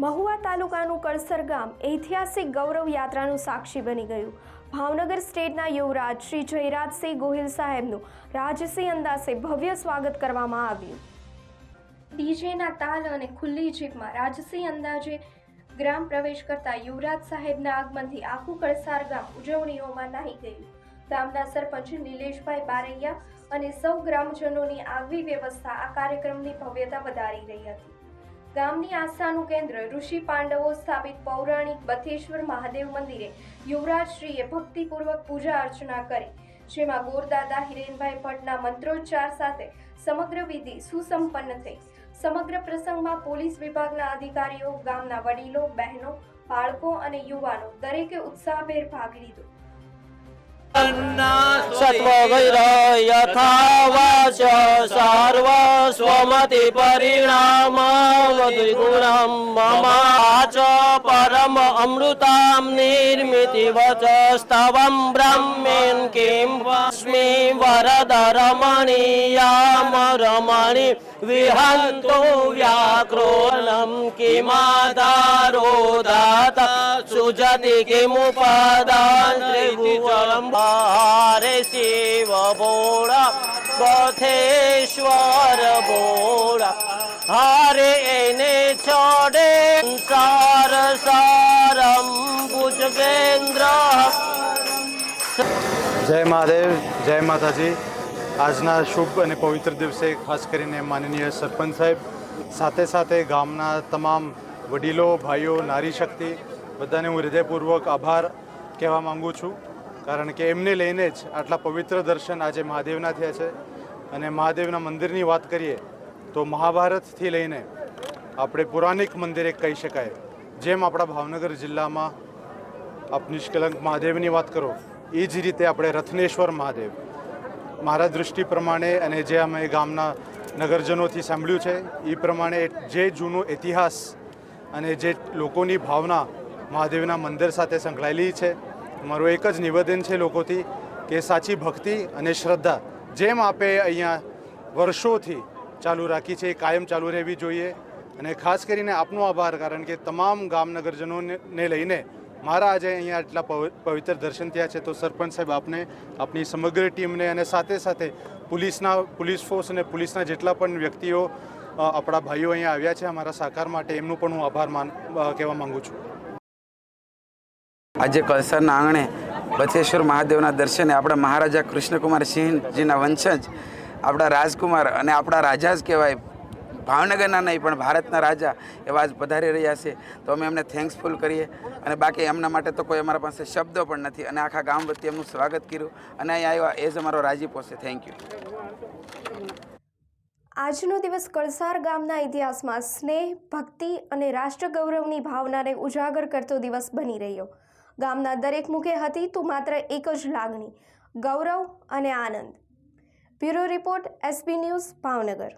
મહુવા તાલુકાનું કળસર ગામ ઐતિહાસિક ગૌરવ યાત્રાનું સાક્ષી બની ગયું। ભાવનગર સ્ટેટના યુવરાજ શ્રી જયરાજસિંહ ગોહિલ સાહેબનું રાજસિંહ અંદાસે ભવ્ય સ્વાગત કરવામાં આવ્યું। ડીજેના તાલ અને ખુલ્લી જીપમાં રાજસિંહ અંદાજે ગ્રામ પ્રવેશ કરતા યુવરાજ સાહેબના આગમનથી આખું કળસાર ગામ ઉજવણીઓમાં નાહી ગયું। ગામના સરપંચ નિલેશભાઈ બારૈયા અને સૌ ગ્રામજનોની આગવી વ્યવસ્થા આ કાર્યક્રમની ભવ્યતા વધારી રહી હતી। ગામની આસ્થાનું કેન્દ્ર ઋષિ પાંડવો સ્થાપિત પૌરાણિક બથેશ્વર મહાદેવ મંદિરે યુવરાજશ્રીએ ભક્તિપૂર્વક પૂજા અર્ચના કરી, જેમાં ગોરદાદા હિરેનભાઈ ભટ્ટના મંત્રોચ્ચાર સાથે સમગ્ર વિધિ સુસંપન્ન થઈ। સમગ્ર પ્રસંગમાં પોલીસ વિભાગના અધિકારીઓ, ગામના વડીલો, બહેનો, બાળકો અને યુવાનો દરેકે ઉત્સાહભેર ભાગ લીધો। સત્વૈરયથાવાચ સર્વ સ્વમતિ પરિણામવદ્વિગુણમ મમાચ પરમ અમૃતામ નિર્મિતિ વચસ્તવમ બ્રહ્મેન કિમ વસ્મિ વરદરમણીયામ રમણી વિહંતો વ્યાક્રોનમ કિમાધારો દાતા સુજતિ કિમુપદાન ત્રિભુવનમ હરે શિવ ભોળા બથેશ્વર ભોળા હરે એને છોડે સાર સારમ ભુજગેન્દ્ર। જય મહાદેવ, જય માતાજી। આજના શુભ અને પવિત્ર દિવસે ખાસ કરીને માનનીય સરપંચ સાહેબ સાથે સાથે ગામના તમામ વડીલો, ભાઈઓ, નારી શક્તિ બધાને હું હૃદયપૂર્વક આભાર કહેવા માગું છું, કારણ કે એમને લઈને જ આટલા પવિત્ર દર્શન આજે મહાદેવના થયા છે। અને મહાદેવના મંદિરની વાત કરીએ તો મહાભારતથી લઈને આપણે પૌરાણિક મંદિર એક કહી શકાય। જેમ આપણા ભાવનગર જિલ્લામાં આપ નિષ્કલંક મહાદેવની વાત કરો, એ જ રીતે આપણે રત્નેશ્વર મહાદેવ, મારા દૃષ્ટિ પ્રમાણે અને જે અમે ગામના નગરજનોથી સાંભળ્યું છે એ પ્રમાણે જે જૂનો ઇતિહાસ અને જે લોકોની ભાવના મહાદેવના મંદિર સાથે સંકળાયેલી છે, મારું એક જ નિવેદન છે લોકોથી કે સાચી ભક્તિ અને શ્રદ્ધા જેમ આપે અહીંયા વર્ષોથી ચાલુ રાખી છે એ કાયમ ચાલુ રહેવી જોઈએ। અને ખાસ કરીને આપનો આભાર, કારણ કે તમામ ગામનગરજનોને લઈને મારા આજે અહીંયા આટલા પવિત્ર દર્શન થયા છે। તો સરપંચ સાહેબ, આપને, આપની સમગ્ર ટીમને અને સાથે સાથે પોલીસ ફોર્સ અને પોલીસના જેટલા પણ વ્યક્તિઓ આપણા ભાઈઓ અહીંયા આવ્યા છે અમારા સહકાર માટે, એમનું પણ હું આભાર કહેવા માગું છું। આજે કળસરના આંગણે બથેશ્વર મહાદેવના દર્શને આપણા મહારાજા કૃષ્ણકુમાર સિંહજીના વંશજ આપણા રાજકુમાર અને આપણા રાજા જ કહેવાય, ભાવનગરના નહીં પણ ભારતના રાજા એવા જ પધારી રહ્યા છે। તો અમે એમને થેન્ક્સફુલ કરીએ અને બાકી એમના માટે તો કોઈ અમારા પાસે શબ્દો પણ નથી અને આખા ગામ વતી એમનું સ્વાગત કર્યું અને અહીં આવ્યા એ જ અમારો રાજીપો છે। Thank you. આજનો દિવસ કળસાર ગામના ઇતિહાસમાં સ્નેહ, ભક્તિ અને રાષ્ટ્ર ગૌરવની ભાવનાને ઉજાગર કરતો દિવસ બની રહ્યો। ગામના દરેક મુખે હતી તો માત્ર એક જ લાગણી, ગૌરવ અને આનંદ। Bureau report, SB news, Bhavnagar.